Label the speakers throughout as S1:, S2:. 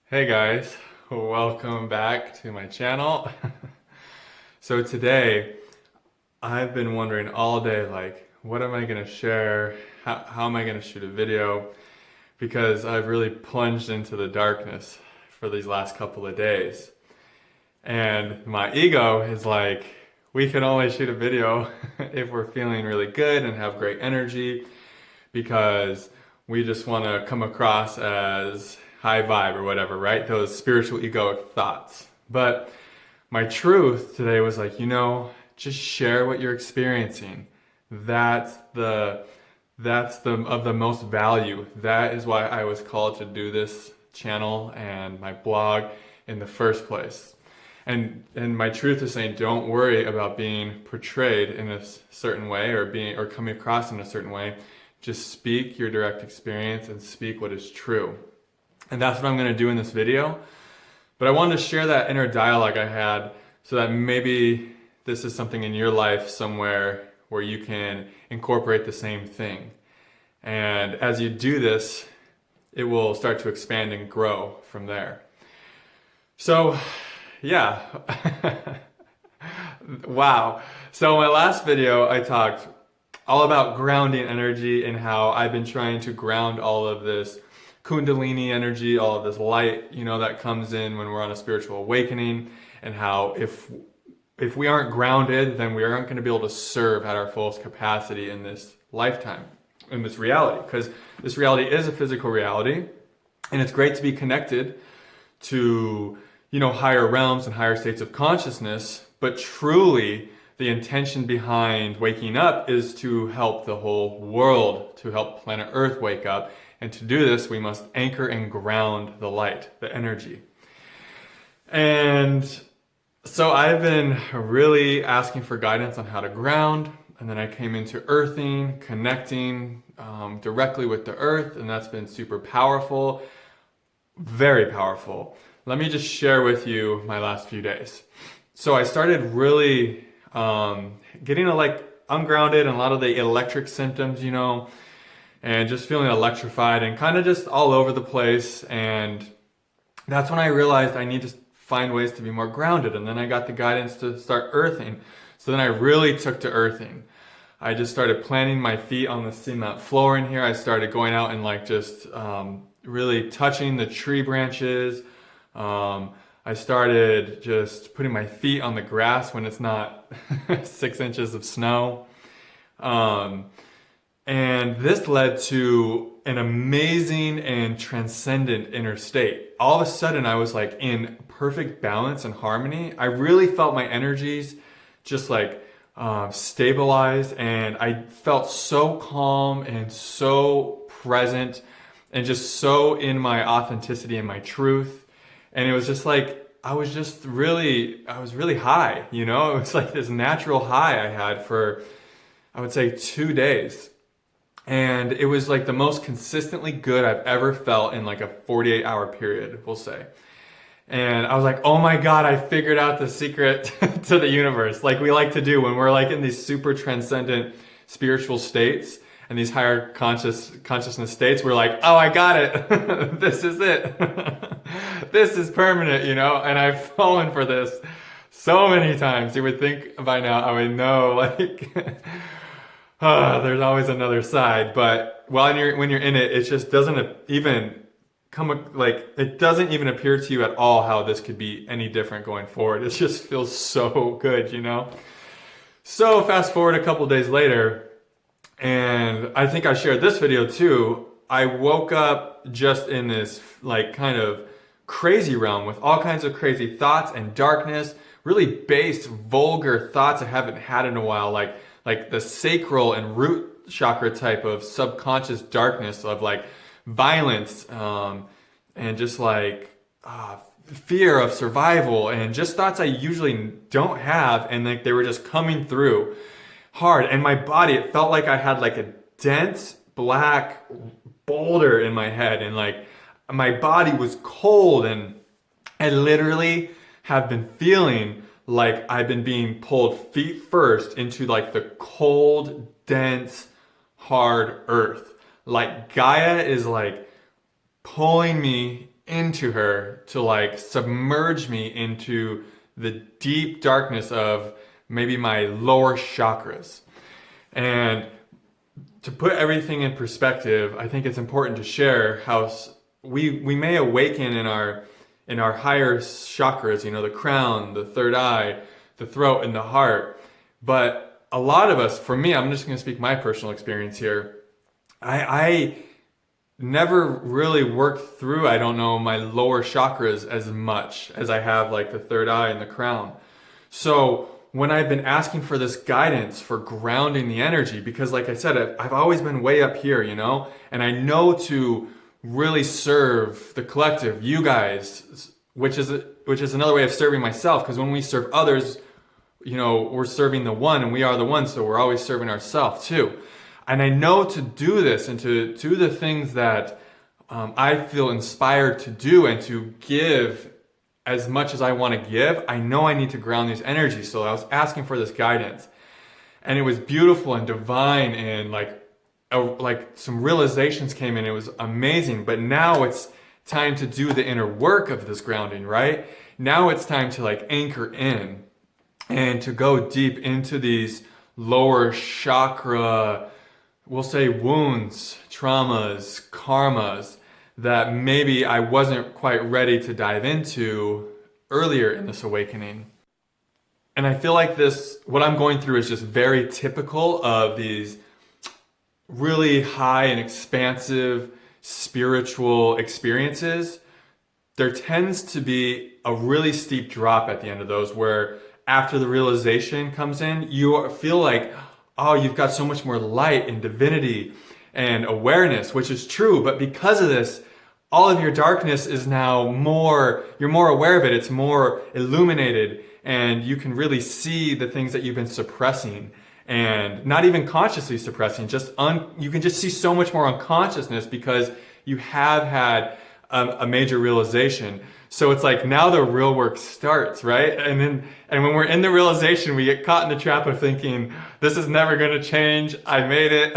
S1: Hey guys, welcome back to my channel. So today I've been wondering all day, like, what am I gonna share? How am I gonna shoot a video? Because I've really plunged into the darkness for these last couple of days. And my ego is like, we can only shoot a video if we're feeling really good and have great energy because we just want to come across as high vibe or whatever, right? Those spiritual egoic thoughts. But my truth today was like, just share what you're experiencing. That's the of the most value. That is why I was called to do this channel and my blog in the first place. And my truth is saying, don't worry about being portrayed in a certain way or coming across in a certain way. Just speak your direct experience and speak what is true. And that's what I'm going to do in this video. But I wanted to share that inner dialogue I had so that maybe this is something in your life somewhere where you can incorporate the same thing. And as you do this, it will start to expand and grow from there. So, yeah. Wow. So my last video, I talked all about grounding energy and how I've been trying to ground all of this kundalini energy, all of this light, that comes in when we're on a spiritual awakening, and how if we aren't grounded, then we aren't going to be able to serve at our fullest capacity in this lifetime, in this reality, because this reality is a physical reality, and it's great to be connected to, higher realms and higher states of consciousness, but truly the intention behind waking up is to help the whole world, to help planet Earth wake up. And to do this, we must anchor and ground the light, the energy. And so I've been really asking for guidance on how to ground. And then I came into earthing, connecting directly with the earth. And that's been super powerful, very powerful. Let me just share with you my last few days. So I started really getting ungrounded and a lot of the electric symptoms, and just feeling electrified and kind of just all over the place. And that's when I realized I need to find ways to be more grounded. And then I got the guidance to start earthing. So then I really took to earthing. I just started planting my feet on the cement floor in here. I started going out and just really touching the tree branches. I started just putting my feet on the grass when it's not 6 inches of snow. And this led to an amazing and transcendent inner state. All of a sudden, I was in perfect balance and harmony. I really felt my energies just stabilized, and I felt so calm and so present and just so in my authenticity and my truth. And it was just I was really high, It was this natural high I had for, I would say, 2 days. And it was the most consistently good I've ever felt in a 48-hour period, we'll say. And I was like, oh my God, I figured out the secret to the universe. Like we like to do when we're in these super transcendent spiritual states and these higher consciousness states, we're like, oh, I got it. This is it. This is permanent, and I've fallen for this so many times. You would think by now I would know, there's always another side, but when you're in it, it just doesn't even it doesn't even appear to you at all how this could be any different going forward. It just feels so good, So fast forward a couple days later, and I think I shared this video too. I woke up just in this kind of crazy realm with all kinds of crazy thoughts and darkness, really base, vulgar thoughts I haven't had in a while, like the sacral and root chakra type of subconscious darkness of violence, and just fear of survival, and just thoughts I usually don't have, and they were just coming through hard. And my body, it felt like I had a dense black boulder in my head, and my body was cold, and I literally have been feeling like I've been being pulled feet first into the cold, dense, hard earth. Gaia is pulling me into her to like submerge me into the deep darkness of maybe my lower chakras. And to put everything in perspective, I think it's important to share how we may awaken in our higher chakras, you know, the crown, the third eye, the throat, and the heart. But a lot of us, for me, I'm just going to speak my personal experience here. I never really worked through, I don't know, my lower chakras as much as I have like the third eye and the crown. So when I've been asking for this guidance for grounding the energy, because like I said, I've always been way up here, you know, and I know to really serve the collective, you guys, which is another way of serving myself, because when we serve others, you know, we're serving the one and we are the one, so we're always serving ourselves too. And I know to do this and to do the things that I feel inspired to do and to give as much as I want to give, I know I need to ground these energies. So I was asking for this guidance, and it was beautiful and divine, and like some realizations came in. It was amazing. But now it's time to do the inner work of this grounding, right? Now it's time to like anchor in and to go deep into these lower chakra, we'll say wounds, traumas, karmas that maybe I wasn't quite ready to dive into earlier in this awakening. And I feel like what I'm going through is just very typical of these really high and expansive spiritual experiences. There tends to be a really steep drop at the end of those where after the realization comes in, you feel like, oh, you've got so much more light and divinity and awareness, which is true. But because of this, all of your darkness is now you're more aware of it. It's more illuminated, and you can really see the things that you've been suppressing and not even consciously suppressing. You can just see so much more unconsciousness because you have had a major realization. So it's like now the real work starts, right? And when we're in the realization, we get caught in the trap of thinking, this is never going to change. I made it.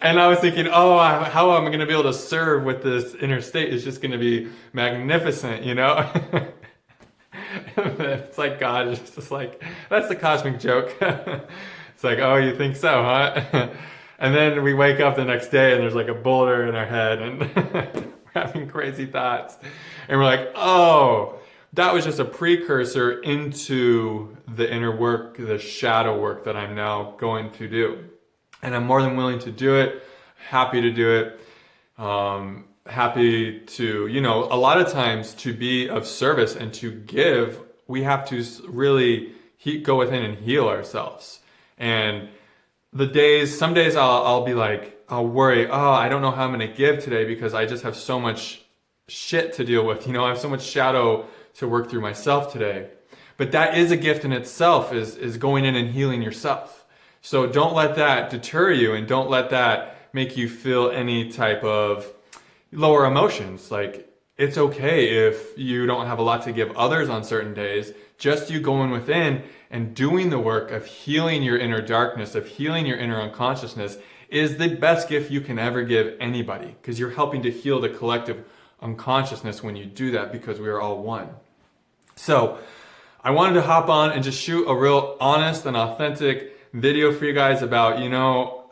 S1: And I was thinking, oh, how am I going to be able to serve with this inner state? It's just going to be magnificent, you know? It's like God is just like, that's the cosmic joke. It's like, oh, you think so, huh? And then we wake up the next day and there's like a boulder in our head and we're having crazy thoughts. And we're like, oh, that was just a precursor into the inner work, the shadow work that I'm now going to do. And I'm more than willing to do it, happy to do it, happy to, you know, a lot of times to be of service and to give, we have to really go within and heal ourselves. And some days I'll be like, I'll worry, oh, I don't know how I'm going to give today because I just have so much shit to deal with. You know, I have so much shadow to work through myself today. But that is a gift in itself, is going in and healing yourself. So don't let that deter you, and don't let that make you feel any type of lower emotions. Like, it's okay if you don't have a lot to give others on certain days. Just you going within and doing the work of healing your inner darkness, of healing your inner unconsciousness, is the best gift you can ever give anybody, because you're helping to heal the collective unconsciousness when you do that, because we are all one. So I wanted to hop on and just shoot a real honest and authentic video for you guys about, you know,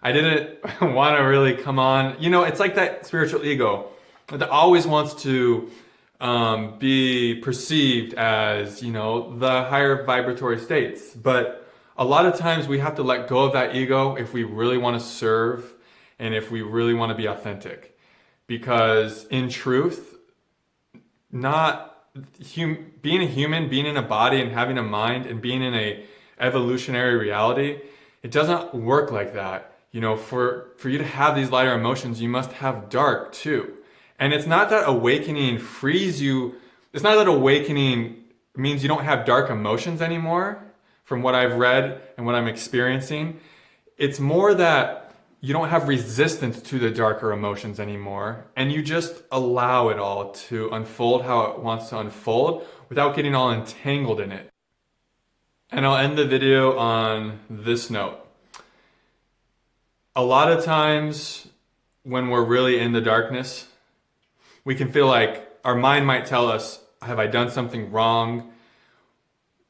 S1: I didn't want to really come on, you know, it's like that spiritual ego that always wants to be perceived as, you know, the higher vibratory states. But a lot of times we have to let go of that ego if we really want to serve and if we really want to be authentic. Because in truth, being a human, being in a body and having a mind and being in a evolutionary reality, it doesn't work like that. You know, for you to have these lighter emotions, you must have dark too. And it's not that awakening frees you. It's not that awakening means you don't have dark emotions anymore, from what I've read and what I'm experiencing. It's more that you don't have resistance to the darker emotions anymore, and you just allow it all to unfold how it wants to unfold without getting all entangled in it. And I'll end the video on this note. A lot of times when we're really in the darkness, we can feel like our mind might tell us, have I done something wrong?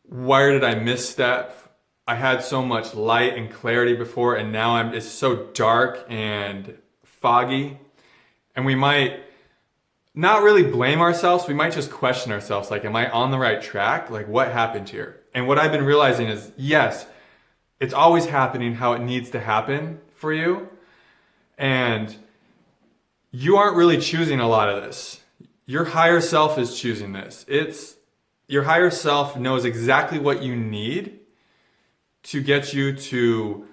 S1: Where did I misstep? I had so much light and clarity before, and now it's so dark and foggy. And we might not really blame ourselves. We might just question ourselves, like, am I on the right track? Like, what happened here? And what I've been realizing is, yes, it's always happening how it needs to happen for you. And you aren't really choosing a lot of this. Your higher self is choosing this. Your higher self knows exactly what you need to get you to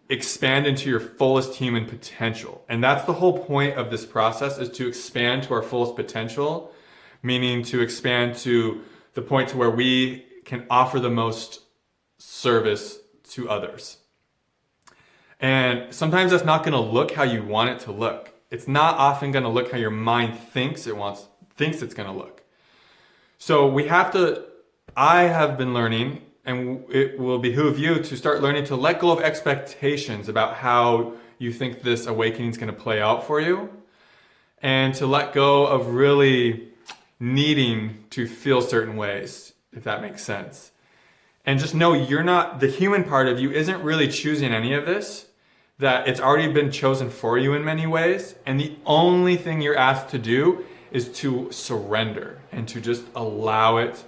S1: expand into your fullest human potential. And that's the whole point of this process, is to expand to our fullest potential, meaning to expand to the point to where we can offer the most service to others. And sometimes that's not going to look how you want it to look. It's not often going to look how your mind thinks it's going to look. So I have been learning, and it will behoove you to start learning to let go of expectations about how you think this awakening is going to play out for you, and to let go of really needing to feel certain ways, if that makes sense. And just know the human part of you isn't really choosing any of this, that it's already been chosen for you in many ways. And the only thing you're asked to do is to surrender and to just allow it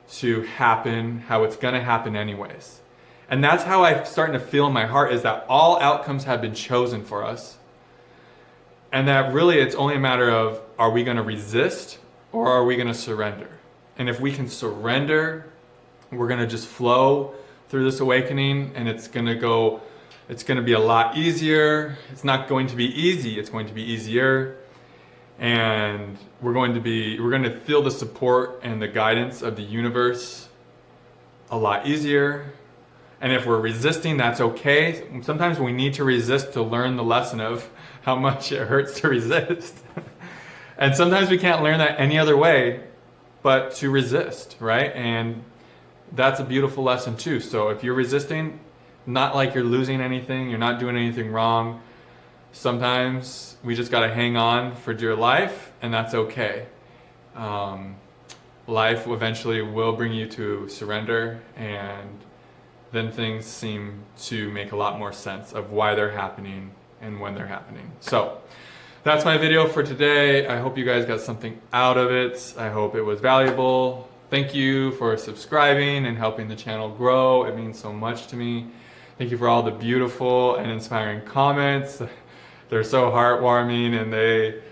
S1: to happen how it's going to happen anyways. And that's how I'm starting to feel in my heart, is that all outcomes have been chosen for us. And that really it's only a matter of, are we going to resist or are we going to surrender? And if we can surrender, we're going to just flow through this awakening, and it's going to be a lot easier. It's not going to be easy, it's going to be easier. And we're going to feel the support and the guidance of the universe a lot easier. And if we're resisting, that's okay. Sometimes we need to resist to learn the lesson of how much it hurts to resist. And sometimes we can't learn that any other way but to resist, right? And that's a beautiful lesson too. So if you're resisting, not like you're losing anything, you're not doing anything wrong. Sometimes we just got to hang on for dear life, and that's okay. Life eventually will bring you to surrender, and then things seem to make a lot more sense of why they're happening and when they're happening. So that's my video for today. I hope you guys got something out of it. I hope it was valuable. Thank you for subscribing and helping the channel grow. It means so much to me. Thank you for all the beautiful and inspiring comments. They're so heartwarming and they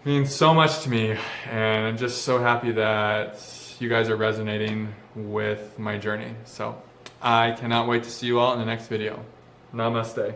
S1: mean so much to me. And I'm just so happy that you guys are resonating with my journey. So I cannot wait to see you all in the next video. Namaste.